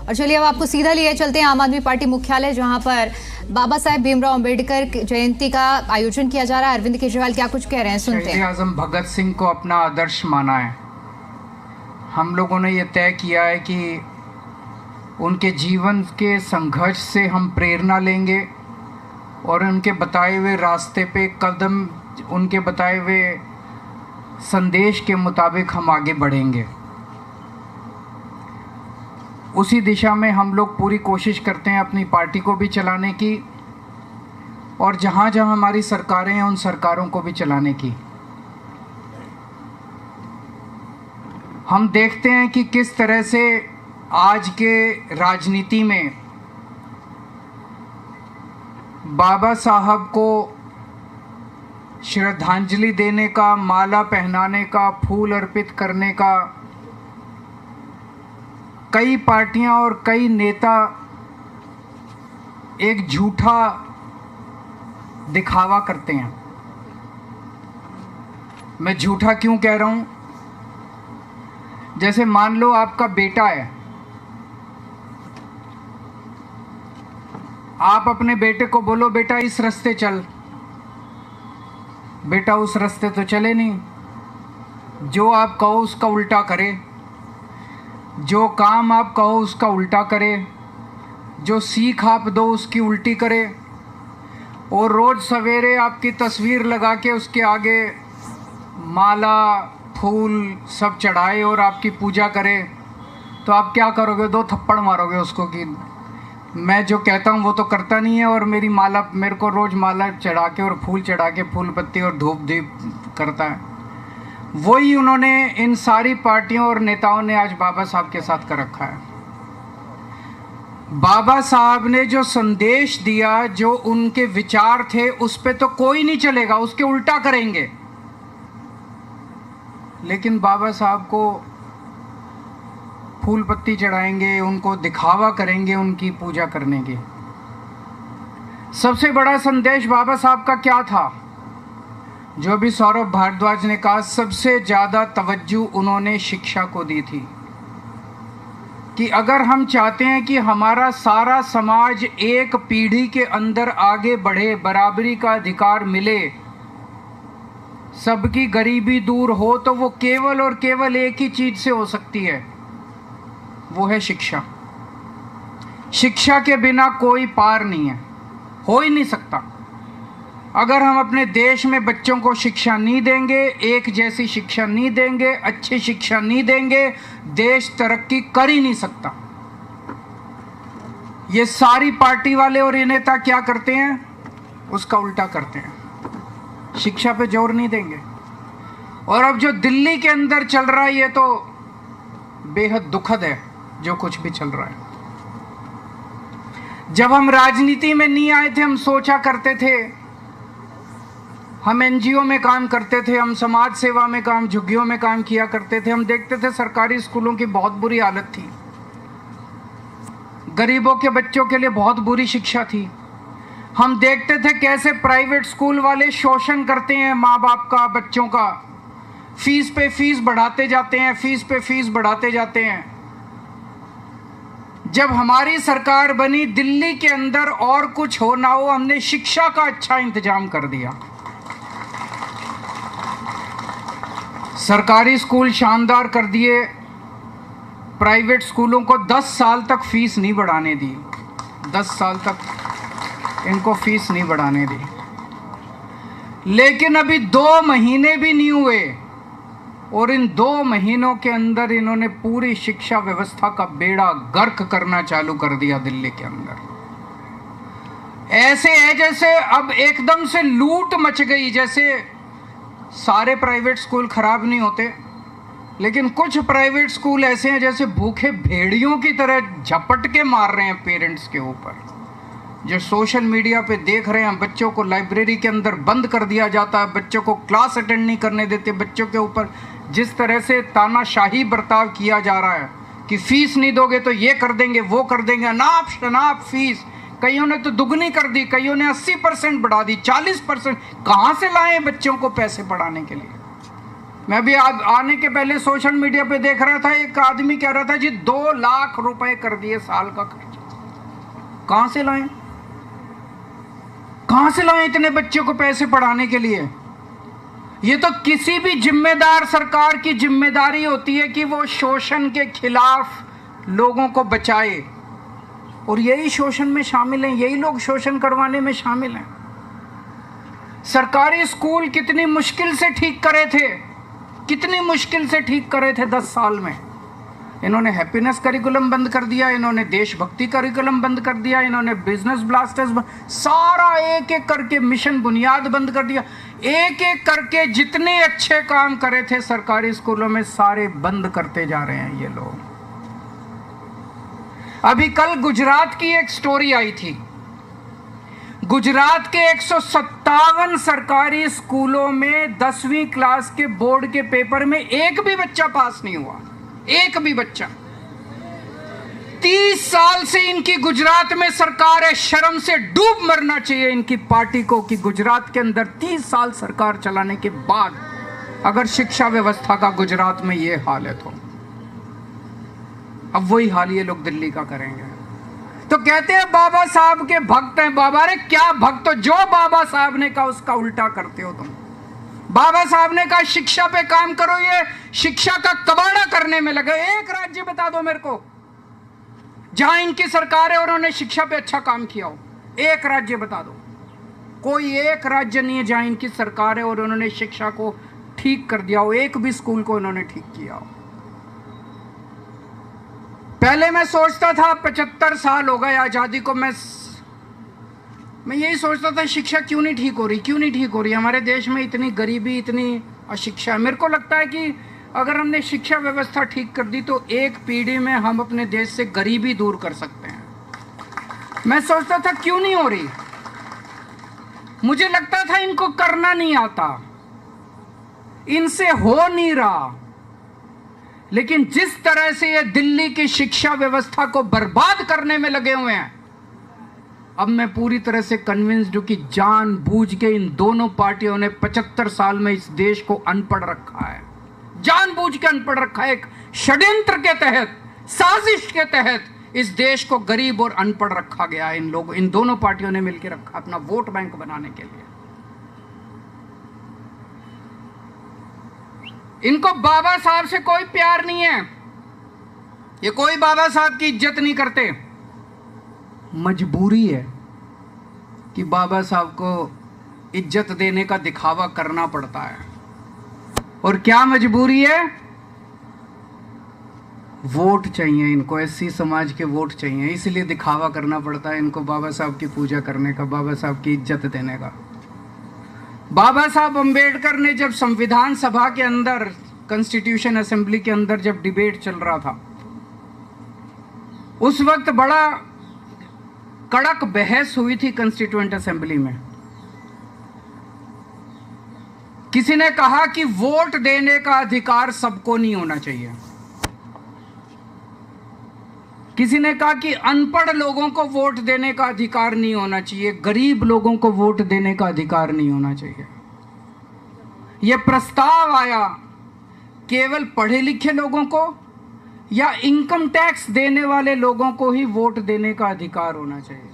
और चलिए अब आपको सीधा लिए चलते हैं आम आदमी पार्टी मुख्यालय, जहां पर बाबा साहेब भीमराव अंबेडकर जयंती का आयोजन किया जा रहा है। अरविंद केजरीवाल क्या कुछ कह रहे हैं, सुनते हैं। शहीद आजम भगत सिंह को अपना आदर्श माना है। हम लोगों ने ये तय किया है कि उनके जीवन के संघर्ष से हम प्रेरणा लेंगे और उनके बताए हुए रास्ते पे कदम, उनके बताए हुए संदेश के मुताबिक हम आगे बढ़ेंगे। उसी दिशा में हम लोग पूरी कोशिश करते हैं अपनी पार्टी को भी चलाने की और जहाँ जहाँ हमारी सरकारें हैं उन सरकारों को भी चलाने की। हम देखते हैं कि किस तरह से आज के राजनीति में बाबा साहब को श्रद्धांजलि देने का, माला पहनाने का, फूल अर्पित करने का कई पार्टियां और कई नेता एक झूठा दिखावा करते हैं। मैं झूठा क्यों कह रहा हूं? जैसे मान लो आपका बेटा है, आप अपने बेटे को बोलो बेटा इस रास्ते चल, बेटा उस रास्ते तो चले नहीं, जो आप कहो उसका उल्टा करे, जो काम आप कहो उसका उल्टा करे, जो सीख आप दो उसकी उल्टी करे, और रोज़ सवेरे आपकी तस्वीर लगा के उसके आगे माला फूल सब चढ़ाए और आपकी पूजा करे, तो आप क्या करोगे? 2 थप्पड़ मारोगे उसको कि मैं जो कहता हूँ वो तो करता नहीं है और मेरी माला, मेरे को रोज़ माला चढ़ा के और फूल चढ़ा के फूल पत्ती और धूप दीप करता है। वही उन्होंने इन सारी पार्टियों और नेताओं ने आज बाबा साहब के साथ कर रखा है। बाबा साहब ने जो संदेश दिया, जो उनके विचार थे, उस पे तो कोई नहीं चलेगा, उसके उल्टा करेंगे। लेकिन बाबा साहब को फूल पत्ती चढ़ाएंगे, उनको दिखावा करेंगे उनकी पूजा करने की। सबसे बड़ा संदेश बाबा साहब का क्या था? जो भी सौरभ भारद्वाज ने कहा, सबसे ज़्यादा तवज्जो उन्होंने शिक्षा को दी थी कि अगर हम चाहते हैं कि हमारा सारा समाज एक पीढ़ी के अंदर आगे बढ़े, बराबरी का अधिकार मिले, सबकी गरीबी दूर हो, तो वो केवल और केवल एक ही चीज़ से हो सकती है, वो है शिक्षा। शिक्षा के बिना कोई पार नहीं है, हो ही नहीं सकता। अगर हम अपने देश में बच्चों को शिक्षा नहीं देंगे, एक जैसी शिक्षा नहीं देंगे, अच्छी शिक्षा नहीं देंगे, देश तरक्की कर ही नहीं सकता। ये सारी पार्टी वाले और ये नेता क्या करते हैं? उसका उल्टा करते हैं, शिक्षा पे जोर नहीं देंगे। और अब जो दिल्ली के अंदर चल रहा है, ये तो बेहद दुखद है जो कुछ भी चल रहा है। जब हम राजनीति में नहीं आए थे, हम सोचा करते थे, हम एनजीओ में काम करते थे, हम समाज सेवा में काम, झुग्गियों में काम किया करते थे, हम देखते थे सरकारी स्कूलों की बहुत बुरी हालत थी, गरीबों के बच्चों के लिए बहुत बुरी शिक्षा थी। हम देखते थे कैसे प्राइवेट स्कूल वाले शोषण करते हैं माँ बाप का, बच्चों का, फीस पे फीस बढ़ाते जाते हैं, फीस पे फीस बढ़ाते जाते हैं। जब हमारी सरकार बनी, दिल्ली के अंदर और कुछ हो ना हो, हमने शिक्षा का अच्छा इंतजाम कर दिया। सरकारी स्कूल शानदार कर दिए, प्राइवेट स्कूलों को 10 साल तक फीस नहीं बढ़ाने दी, 10 साल तक इनको फीस नहीं बढ़ाने दी। लेकिन अभी 2 महीने भी नहीं हुए और इन 2 महीनों के अंदर इन्होंने पूरी शिक्षा व्यवस्था का बेड़ा गर्क करना चालू कर दिया दिल्ली के अंदर। ऐसे है जैसे अब एकदम से लूट मच गई, जैसे सारे प्राइवेट स्कूल खराब नहीं होते, लेकिन कुछ प्राइवेट स्कूल ऐसे हैं जैसे भूखे भेड़ियों की तरह झपट के मार रहे हैं पेरेंट्स के ऊपर। जो सोशल मीडिया पे देख रहे हैं, बच्चों को लाइब्रेरी के अंदर बंद कर दिया जाता है, बच्चों को क्लास अटेंड नहीं करने देते, बच्चों के ऊपर जिस तरह से तानाशाही बर्ताव किया जा रहा है कि फीस नहीं दोगे तो ये कर देंगे, वो कर देंगे, अनाप शनाप फीस। कईयों ने तो दुगनी कर दी, कईयों ने 80% बढ़ा दी, 40%। कहाँ से लाएं बच्चों को पैसे पढ़ाने के लिए? मैं भी आने के पहले सोशल मीडिया पे देख रहा था, एक आदमी कह रहा था जी 2 लाख रुपए कर दिए साल का खर्च। कहां से लाएं? कहां से लाएं इतने बच्चों को पैसे पढ़ाने के लिए? ये तो किसी भी जिम्मेदार सरकार की जिम्मेदारी होती है कि वो शोषण के खिलाफ लोगों को बचाए, और यही शोषण में शामिल हैं, यही लोग शोषण करवाने में शामिल हैं। सरकारी स्कूल कितनी मुश्किल से ठीक करे थे, कितनी मुश्किल से ठीक करे थे 10 साल में। इन्होंने हैप्पीनेस करिकुलम बंद कर दिया, इन्होंने देशभक्ति करिकुलम बंद कर दिया, इन्होंने बिजनेस ब्लास्टर्स सारा एक एक करके मिशन बुनियाद बंद कर दिया। एक एक करके जितने अच्छे काम करे थे सरकारी स्कूलों में सारे बंद करते जा रहे हैं ये लोग। अभी कल गुजरात की एक स्टोरी आई थी। गुजरात के 157 सरकारी स्कूलों में 10वीं क्लास के बोर्ड के पेपर में एक भी बच्चा पास नहीं हुआ, एक भी बच्चा। 30 साल से इनकी गुजरात में सरकार है, शर्म से डूब मरना चाहिए इनकी पार्टी को कि गुजरात के अंदर 30 साल सरकार चलाने के बाद अगर शिक्षा व्यवस्था का गुजरात में ये हाल है तो अब वही हाल ये लोग दिल्ली का करेंगे। तो कहते हैं बाबा साहब के भक्त हैं। बाबा रे क्या भक्त हो? जो बाबा साहब ने कहा उसका उल्टा करते हो तुम। बाबा साहब ने कहा शिक्षा पे काम करो, ये शिक्षा का कबाड़ा करने में लगे। एक राज्य बता दो मेरे को जहां इनकी सरकार है और उन्होंने शिक्षा पे अच्छा काम किया हो। एक राज्य बता दो। कोई एक राज्य नहीं है जहां इनकी सरकार है और उन्होंने शिक्षा को ठीक कर दिया हो, एक भी स्कूल को उन्होंने ठीक किया हो। पहले मैं सोचता था 75 साल हो गए आजादी को, मैं यही सोचता था शिक्षा क्यों नहीं ठीक हो रही, क्यों नहीं ठीक हो रही। हमारे देश में इतनी गरीबी, इतनी अशिक्षा है। मेरे को लगता है कि अगर हमने शिक्षा व्यवस्था ठीक कर दी तो एक पीढ़ी में हम अपने देश से गरीबी दूर कर सकते हैं। मैं सोचता था क्यों नहीं हो रही। मुझे लगता था इनको करना नहीं आता, इनसे हो नहीं रहा। लेकिन जिस तरह से ये दिल्ली की शिक्षा व्यवस्था को बर्बाद करने में लगे हुए हैं, अब मैं पूरी तरह से कन्विंस्ड हूं कि जानबूझ के इन दोनों पार्टियों ने 75 साल में इस देश को अनपढ़ रखा है। जानबूझ के अनपढ़ रखा है। एक षड्यंत्र के तहत, साजिश के तहत इस देश को गरीब और अनपढ़ रखा गया है। इन दोनों पार्टियों ने मिलकर रखा अपना वोट बैंक बनाने के लिए। इनको बाबा साहब से कोई प्यार नहीं है, ये कोई बाबा साहब की इज्जत नहीं करते। मजबूरी है कि बाबा साहब को इज्जत देने का दिखावा करना पड़ता है। और क्या मजबूरी है? वोट चाहिए इनको, एससी समाज के वोट चाहिए, इसलिए दिखावा करना पड़ता है इनको बाबा साहब की पूजा करने का, बाबा साहब की इज्जत देने का। बाबा साहब अंबेडकर ने जब संविधान सभा के अंदर, कॉन्स्टिट्यूशन असेंबली के अंदर जब डिबेट चल रहा था, उस वक्त बड़ा कड़क बहस हुई थी कॉन्स्टिट्यूएंट असेंबली में। किसी ने कहा कि वोट देने का अधिकार सबको नहीं होना चाहिए। किसी ने कहा कि अनपढ़ लोगों को वोट देने का अधिकार नहीं होना चाहिए, गरीब लोगों को वोट देने का अधिकार नहीं होना चाहिए। यह प्रस्ताव आया केवल पढ़े लिखे लोगों को या इनकम टैक्स देने वाले लोगों को ही वोट देने का अधिकार होना चाहिए।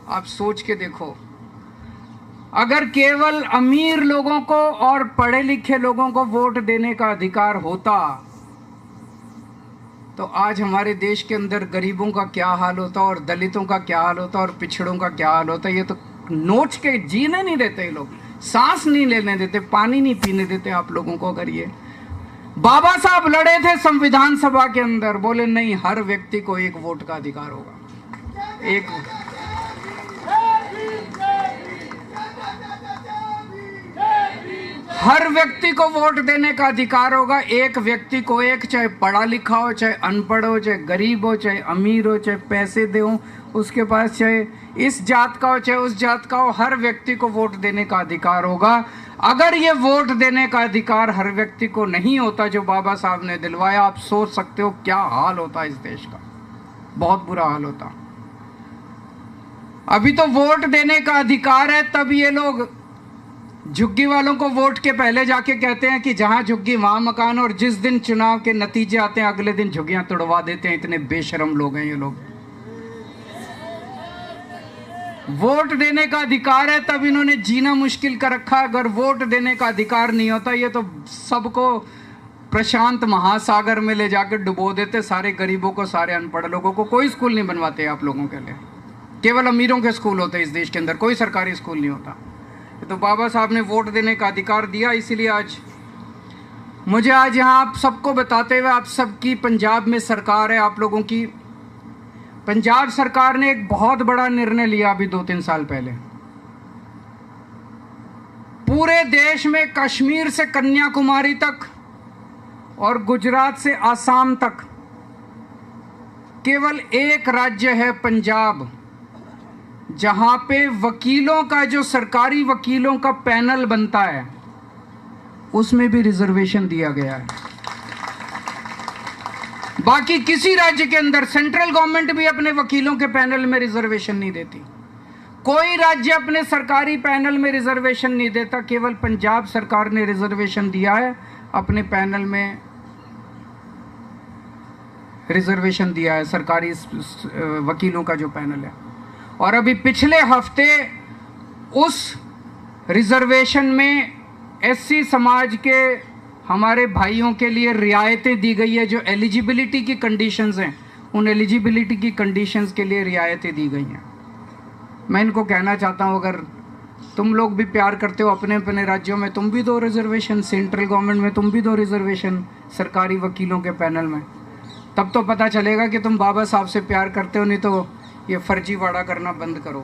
आप सोच के देखो, अगर केवल अमीर लोगों को और पढ़े लिखे लोगों को वोट देने का अधिकार होता तो आज हमारे देश के अंदर गरीबों का क्या हाल होता और दलितों का क्या हाल होता और पिछड़ों का क्या हाल होता। ये तो नोच के जीने नहीं देते ये लोग, सांस नहीं लेने देते, पानी नहीं पीने देते आप लोगों को। अगर ये बाबा साहब लड़े थे संविधान सभा के अंदर, बोले नहीं, हर व्यक्ति को एक वोट का अधिकार होगा, एक। हर व्यक्ति को वोट देने का अधिकार होगा, एक व्यक्ति को एक, चाहे पढ़ा लिखा हो, चाहे अनपढ़ हो, चाहे गरीब हो, चाहे अमीर हो, चाहे पैसे दे हो उसके पास, चाहे इस जात का हो, चाहे उस जात का हो, हर व्यक्ति को वोट देने का अधिकार होगा। अगर ये वोट देने का अधिकार हर व्यक्ति को नहीं होता जो बाबा साहब ने दिलवाया, आप सोच सकते हो क्या हाल होता इस देश का। बहुत बुरा हाल होता। अभी तो वोट देने का अधिकार है, तब ये लोग झुग्गी वालों को वोट के पहले जाके कहते हैं कि जहां झुग्गी वहां मकान, और जिस दिन चुनाव के नतीजे आते हैं अगले दिन झुग्गियां तोड़वा देते हैं। इतने बेशरम लोग हैं ये लोग। वोट देने का अधिकार है तब इन्होंने जीना मुश्किल कर रखा। अगर वोट देने का अधिकार नहीं होता ये तो सबको प्रशांत महासागर में ले जाकर डुबो देते, सारे गरीबों को, सारे अनपढ़ लोगों को। कोई स्कूल नहीं बनवाते आप लोगों के लिए, केवल अमीरों के स्कूल होते हैं इस देश के अंदर, कोई सरकारी स्कूल नहीं होता। तो बाबा साहब ने वोट देने का अधिकार दिया, इसीलिए आज मुझे यहाँ आप सबको बताते हुए, आप सबकी पंजाब में सरकार है, आप लोगों की पंजाब सरकार ने एक बहुत बड़ा निर्णय लिया अभी 2-3 साल पहले। पूरे देश में कश्मीर से कन्याकुमारी तक और गुजरात से आसाम तक केवल एक राज्य है पंजाब, जहां पे वकीलों का, जो सरकारी वकीलों का पैनल बनता है, उसमें भी रिजर्वेशन दिया गया है। बाकी किसी राज्य के अंदर सेंट्रल गवर्नमेंट भी अपने वकीलों के पैनल में रिजर्वेशन नहीं देती, कोई राज्य अपने सरकारी पैनल में रिजर्वेशन नहीं देता। केवल पंजाब सरकार ने रिजर्वेशन दिया है, अपने पैनल में रिजर्वेशन दिया है, सरकारी वकीलों का जो पैनल है। और अभी पिछले हफ्ते उस रिजर्वेशन में एससी समाज के हमारे भाइयों के लिए रियायतें दी गई है। जो एलिजिबिलिटी की कंडीशंस हैं, उन एलिजिबिलिटी की कंडीशंस के लिए रियायतें दी गई हैं। मैं इनको कहना चाहता हूँ, अगर तुम लोग भी प्यार करते हो अपने अपने राज्यों में, तुम भी दो रिजर्वेशन, सेंट्रल गवर्नमेंट में तुम भी दो रिजर्वेशन सरकारी वकीलों के पैनल में, तब तो पता चलेगा कि तुम बाबा साहब से प्यार करते हो। नहीं तो ये फर्जीवाड़ा करना बंद करो।